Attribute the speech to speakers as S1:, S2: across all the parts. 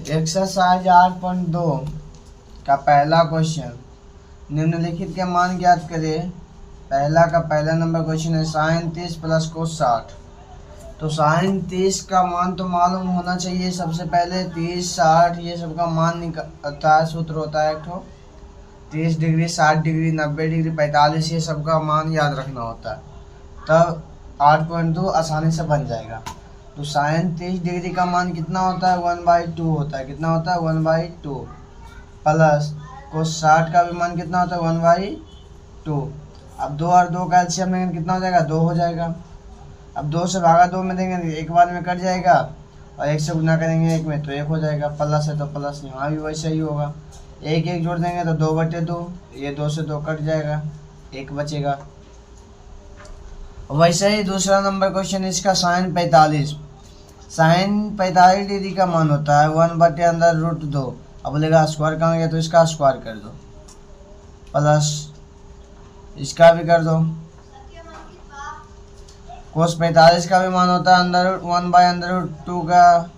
S1: Exercise 8.2 का पहला question, निम्नलिखित के मान ज्ञात करें। पहला नंबर क्वेश्चन है साइन 30 प्लस कोस 60। तो साइन 30 का मान तो मालूम होना चाहिए। सबसे पहले 30 60 ये सब का मान निकलता है, सूत्र होता है एक ठो 30 डिग्री 60 डिग्री 90 डिग्री 45, ये सब का मान याद रखना होता है, तब 8.2 आसानी से बन जाएगा। तो साइन 30 डिग्री का मान कितना होता है 1/2 होता है। कितना होता है 1/2 प्लस कोस 60 का भी मान कितना होता है 1/2। अब 2 और 2 का एलसीएम लेंगे कितना हो जाएगा 2 हो जाएगा। अब 2 से भागा 2 में देंगे एक बार में कट जाएगा, और 1 से गुना करेंगे 1 में तो 1 हो जाएगा। प्लस है तो प्लस यहाँ भी वैसे ही होगा। 1 1 जोड़ देंगे तो 2/2, ये 2 से 2 कट जाएगा, 1 बचेगा। वैसे ही दूसरा नंबर क्वेश्चन इसका साइन 45। साइन 45 डिग्री का मान होता है 1/√2। अब बोलेगा स्क्वायर करेंगे तो इसका स्क्वायर कर दो, प्लस इसका भी कर दो। कोस 45 का भी मान होता है 1/√2 का।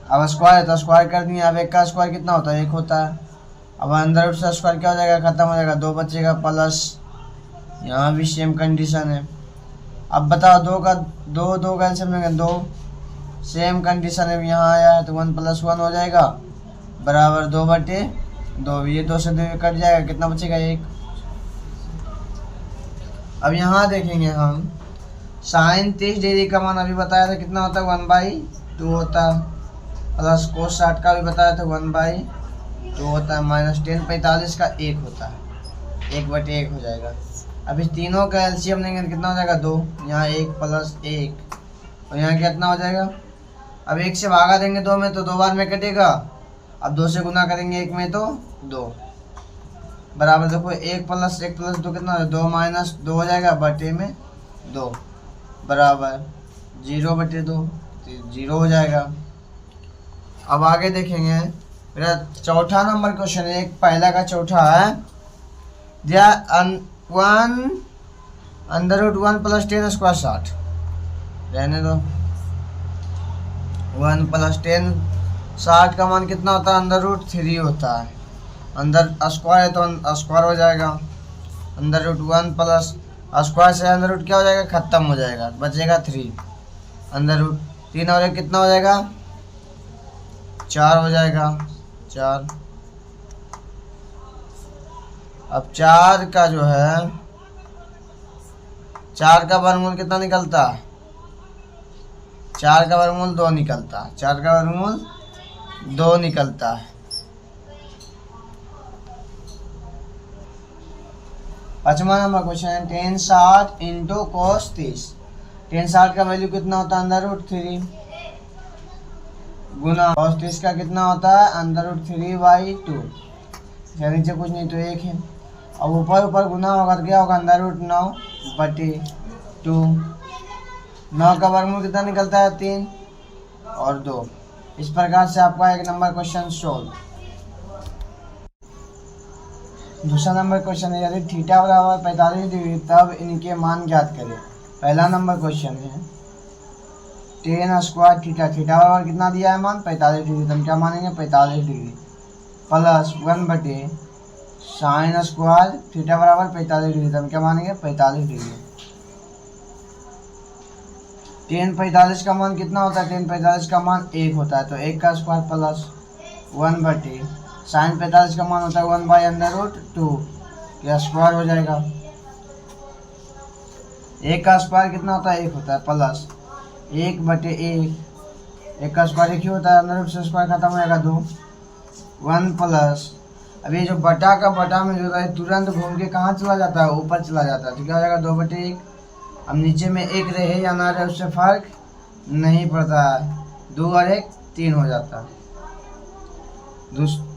S1: अब स्क्वायर है तो स्क्वायर कर दिए। अब 1 का स्क्वायर कितना होता है 1 होता है। अब अंदर से स्क्वायर क्या हो जाएगा खत्म हो जाएगा, 2 बचेगा, प्लस यहाँ भी सेम कंडीशन है। अब बताओ 2 का एलसीएम लेंगे 2, सेम कंडीशन है, यहाँ आया है तो 1 + 1 हो जाएगा बराबर 2/2। ये 2 से 2 कट जाएगा, कितना बचेगा 1। अब यहाँ देखेंगे हम साइन 30 डिग्री का मान अभी बताया था कितना होता है 1/2 होता है, प्लस कोस 60 का भी बताया था 1/2 होता है, माइनस टेन 45 का 1 होता है, 1/1 हो जाएगा। अभी तीनों का एलसीएम लेंगे तो कितना हो जाएगा 2, यहाँ 1 + 1 और यहाँ कितना हो जाएगा। अब 1 से भागा देंगे 2 में तो 2 बार में कटेगा। अब 2 से गुना करेंगे 1 में तो 2 बराबर, देखो 1 + 1 + 2 कितना हो जाएगा 2 - 2 हो जाएगा, बटे में 2 बराबर 0/2, 0 हो जाएगा। अब आगे देखेंगे मेरा चौथा नंबर क्वेश्चन है, एक पहला का चौथा है। 1 + 10 स्क्वायर 60 रहने दो। 1 + 10 60 का मान कितना होता है √3 होता है। अंदर स्क्वायर है तो स्क्वायर हो जाएगा, √1 प्लस स्क्वायर से अंदर क्या हो जाएगा खत्म हो जाएगा, बचेगा 3। √3 और 1 कितना हो जाएगा 4 हो जाएगा, 4। अब 4 का जो है 4 का वर्गमूल कितना निकलता है 4 का वर्गमूल 2 निकलता है, 4 का वर्गमूल 2 निकलता है। पांचवा नंबर क्वेश्चन है 10 60 × cos 30। 10 60 का वैल्यू कितना होता है √3 गुना cos 30 का कितना होता है √3/2। नीचे कुछ नहीं तो 1 है। अब ऊपर गुना होगा तो क्या होगा √9/2। 9 का वर्गमूल कितना निकलता है 3 और 2। इस प्रकार से आपका 1 नंबर क्वेश्चन सोल्व। दूसरा नंबर क्वेश्चन है यदि थीटा बराबर 45 डिग्री तब इनके मान ज्ञात करें। पहला नंबर क्वेश्चन है tan स्क्वायर थीटा, थीटा बराबर कितना दिया है मान 45 डिग्री, तो हम क्या मानेंगे 45 degree plus 1/sin square theta बराबर 45 डिग्री, तो हम क्या मानेंगे 45 डिग्री। tan 45 का मान कितना होता है tan 45 का मान 1 होता है, तो 1 का स्क्वायर प्लस 1/sin 45 का मान होता है 1/√2 या स्क्वायर हो जाएगा। 1 का स्क्वायर कितना होता है 1 होता है, प्लस 1/1, 1 का स्क्वायर 1 ही होता है, अंदर से स्क्वायर खत्म हो जाएगा 2 1 प्लस। अभी जो बटा का बटा में जो है तुरंत घूम के कहाँ चला जाता है ऊपर चला जाता है, तो क्या हो जाएगा 2/1। अब नीचे में 1 रहे या ना रहे उससे फर्क नहीं पड़ता है, 2 और 1 3 हो जाता है।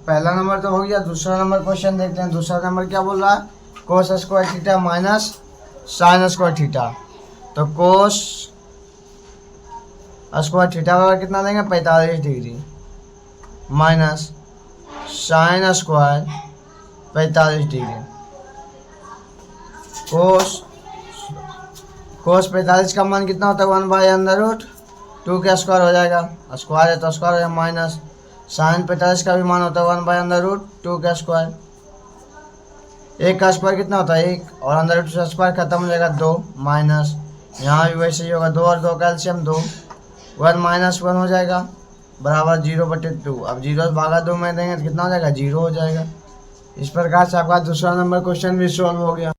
S1: पहला नंबर तो हो गया। दूसरा नंबर क्वेश्चन देखते हैं। दूसरा नंबर क्या बोल रहा है cos square theta minus sine square theta. तो कोस स्क्वायर थीटा बराबर कितना लेंगे 45 degree minus sine square 45 degree. Cos 45 का मान कितना होता है 1/√2 2 का स्क्वायर हो जाएगा, स्क्वायर है तो स्क्वायर हो जाएगा, माइनस साइन 45 का भी मान होता है 1/√2 का स्क्वायर। 1 का स्क्वायर कितना होता है 1, और अंदर रूट से स्क्वायर खत्म हो जाएगा 2, माइनस यहाँ भी वैसे ही होगा 2 और 2 का एलसीएम 2, 1 - 1 हो जाएगा बराबर 0/2। अब 0 से भागा 2 में देंगे तो कितना हो जाएगा 0 हो जाएगा। इस प्रकार से आपका दूसरा नंबर क्वेश्चन भी सॉल्व हो गया।